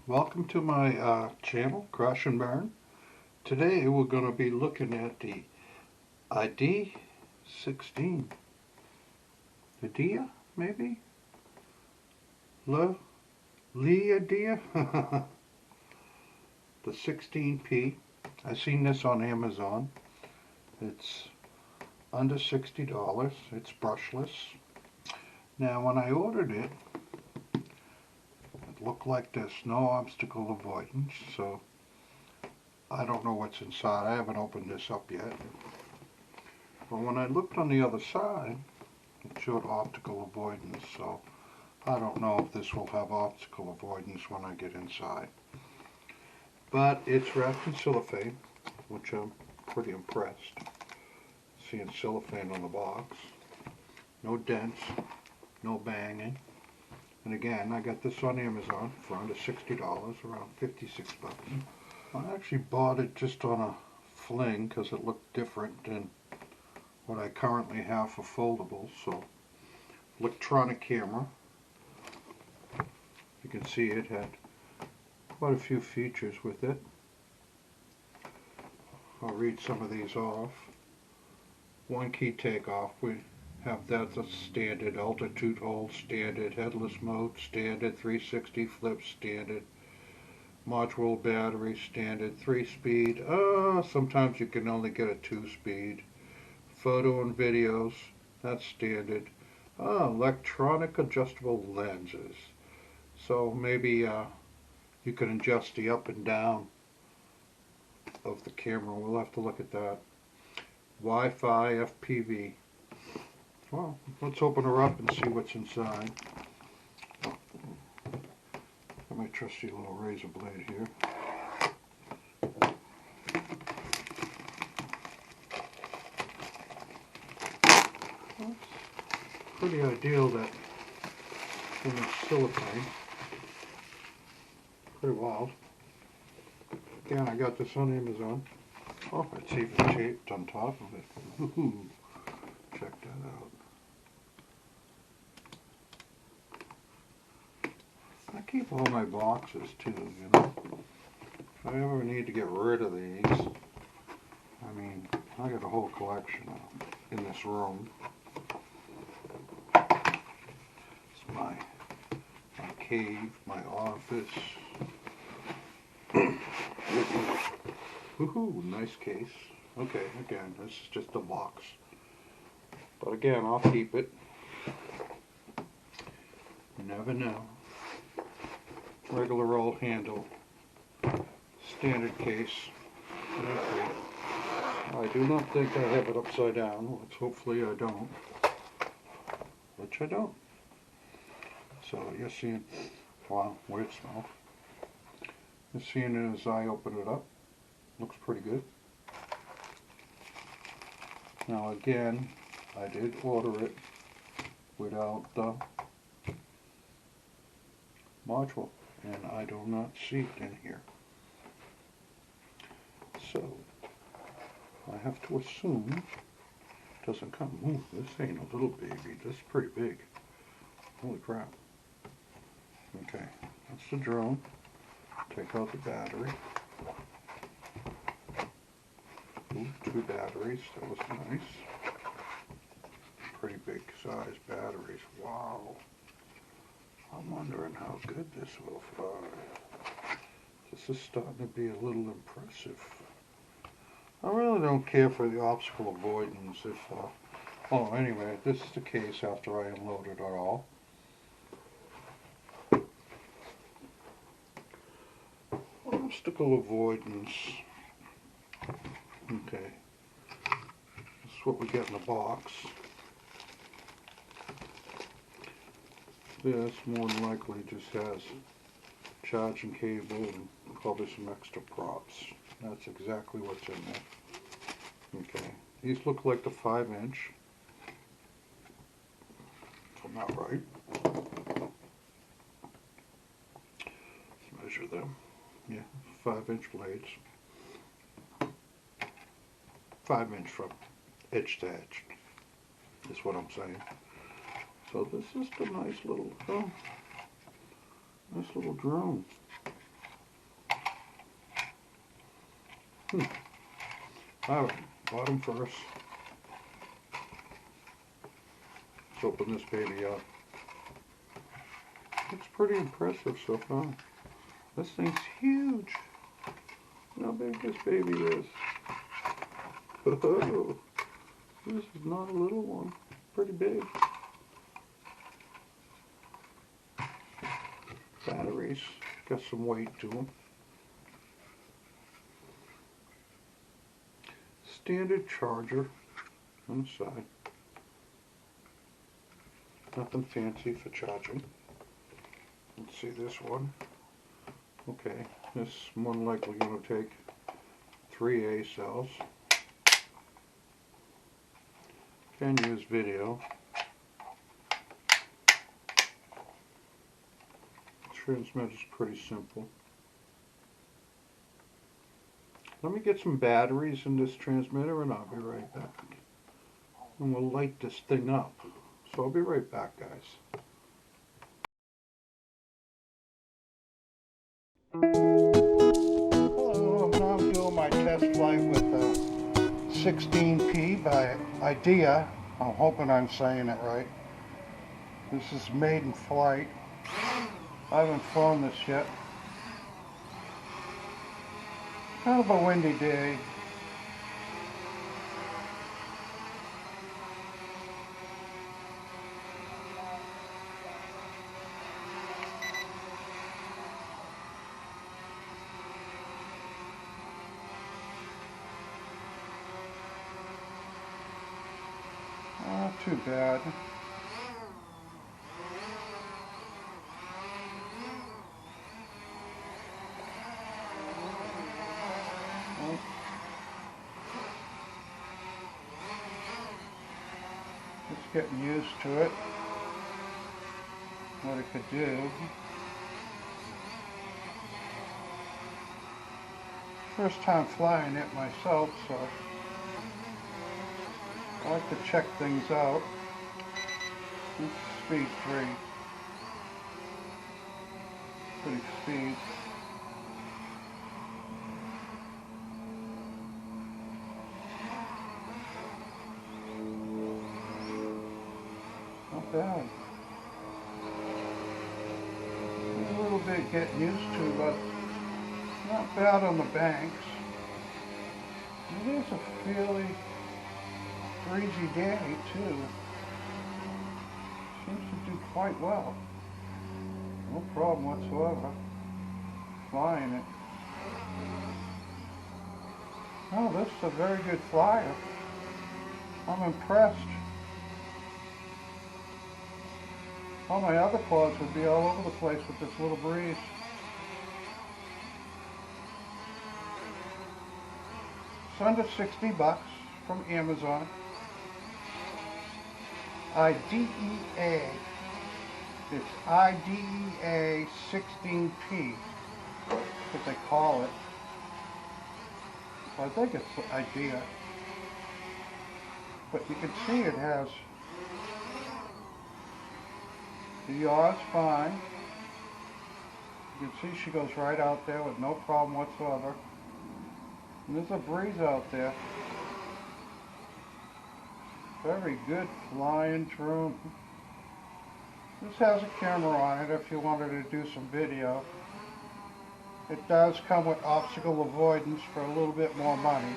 Welcome to my channel, Crash and Burn. Today we're going to be looking at the ID16. The Dia, maybe? Dia? The 16P. I've seen this on Amazon. It's under $60. It's brushless. Now when I ordered it, it looked like this, no obstacle avoidance, so I don't know what's inside. I haven't opened this up yet. But when I looked on the other side, it showed obstacle avoidance, so I don't know if this will have obstacle avoidance when I get inside. But it's wrapped in cellophane, which I'm pretty impressed. Seeing cellophane on the box. No dents, no banging. And again, I got this on Amazon for under $60, around 56 bucks. I actually bought it just on a fling because it looked different than what I currently have for foldables. So, electronic camera. You can see it had quite a few features with it. I'll read some of these off. One key takeoff. We have that as standard, altitude hold standard, headless mode standard, 360 flip standard, module battery standard, 3-speed. Sometimes you can only get a 2-speed. Photo and videos, that's standard. Electronic adjustable lenses. So maybe you can adjust the up and down of the camera. We'll have to look at that. Wi-Fi FPV. Well, let's open her up and see what's inside. Got my trusty little razor blade here. Well, it's pretty ideal that in the cellophane. Pretty wild. Again, I got this on Amazon. Oh, it's even taped on top of it. Woohoo! Check that out. I keep all my boxes too, you know. If I ever need to get rid of these, I mean, I got a whole collection in this room. It's my cave, my office. Woohoo, nice case. Okay, again, this is just a box. But again, I'll keep it. You never know. Regular old handle. Standard case. Okay. I do not think I have it upside down. Let's hopefully I don't. Which I don't. So you're seeing, wow, weird smell. You're seeing it as I open it up. Looks pretty good. Now again, I did order it without the module, and I do not see it in here. So, I have to assume it doesn't come. Ooh, this ain't a little baby. This is pretty big. Holy crap. Okay, that's the drone. Take out the battery. Ooh, 2 batteries. That was nice. Pretty big size batteries. Wow. I'm wondering how good this will fly. This is starting to be a little impressive. I really don't care for the obstacle avoidance if, oh, anyway, this is the case after I unloaded it all. Obstacle avoidance. Okay. This is what we get in the box. This more than likely just has charging cable and probably some extra props. That's exactly what's in there. Okay. These look like the 5-inch. If I'm not right. Let's measure them. Yeah, 5-inch blades. 5-inch from edge to edge. Is what I'm saying. So this is the nice little drone. Alright, bottom first. Let's open this baby up. Looks pretty impressive so far. This thing's huge. Look how big this baby is. Oh, this is not a little one. Pretty big. Batteries. Got some weight to them. Standard charger on the side. Nothing fancy for charging. Let's see this one. Okay, this is more than likely going to take 3 A cells. Can use video. Transmitter's pretty simple. Let me get some batteries in this transmitter and I'll be right back. And we'll light this thing up. So I'll be right back, guys. Hello, now I'm doing my test flight with 16P by Idea. I'm hoping I'm saying it right. This is maiden flight. I haven't flown this yet. Kind of a windy day. Not too bad. Just getting used to it, what it could do. First time flying it myself, so I like to check things out. This is speed 3. Pretty speed. Not bad. A little bit getting used to, but not bad on the banks. It is a fairly breezy day too. Seems to do quite well. No problem whatsoever flying it. Oh, this is a very good flyer. I'm impressed. All my other quads would be all over the place with this little breeze. It's under 60 bucks from Amazon. IDEA. It's IDEA 16P. That's what they call it. Well, I think it's IDEA. But you can see it has the yaw's fine. You can see she goes right out there with no problem whatsoever. And there's a breeze out there. Very good flying trim. This has a camera on it if you wanted to do some video. It does come with obstacle avoidance for a little bit more money.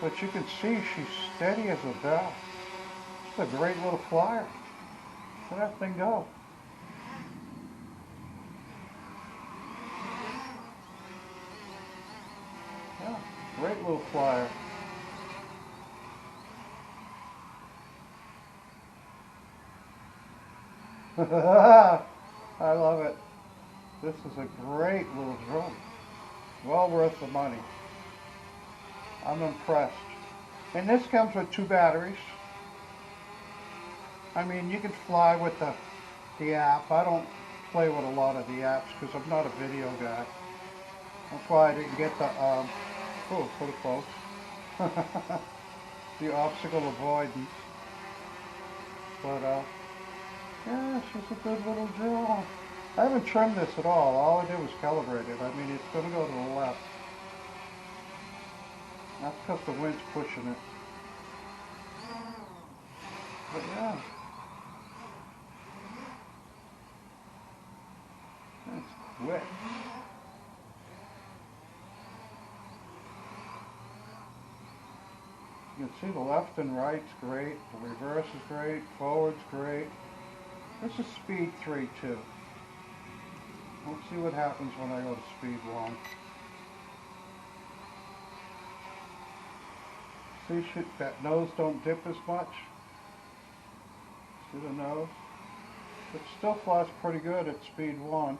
But you can see she's steady as a bell. It's a great little flyer. Let that thing go. Yeah, great little flyer. I love it. This is a great little drone. Well worth the money. I'm impressed. And this comes with 2 batteries. I mean, you can fly with the app. I don't play with a lot of the apps because I'm not a video guy. That's why I didn't get the, oh, pretty close. The obstacle avoidance. But, yeah, she's a good little drone. I haven't trimmed this at all I did was calibrate it. I mean, it's going to go to the left. That's because the wind's pushing it. But yeah. That's quick. You can see the left and right's great, the reverse is great, forward's great. This is speed 3 too. Let's see what happens when I go to speed 1. See, that nose don't dip as much. See the nose? It still flies pretty good at speed 1.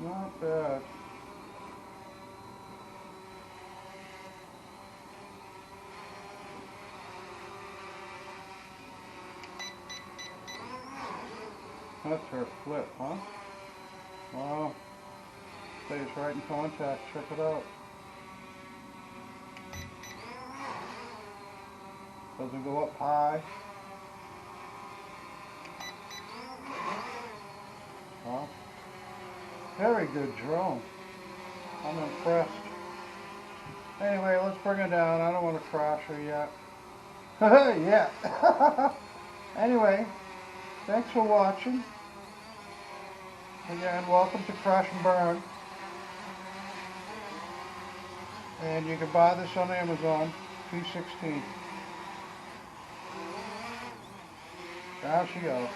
Not bad. That's her flip, huh? Wow. Stays right in contact. Check it out. Doesn't go up high. Huh? Very good drone. I'm impressed. Anyway, let's bring her down. I don't want to crash her yet. Yeah. Anyway, thanks for watching. Again, welcome to Crash and Burn. And you can buy this on Amazon, P16. Down she goes.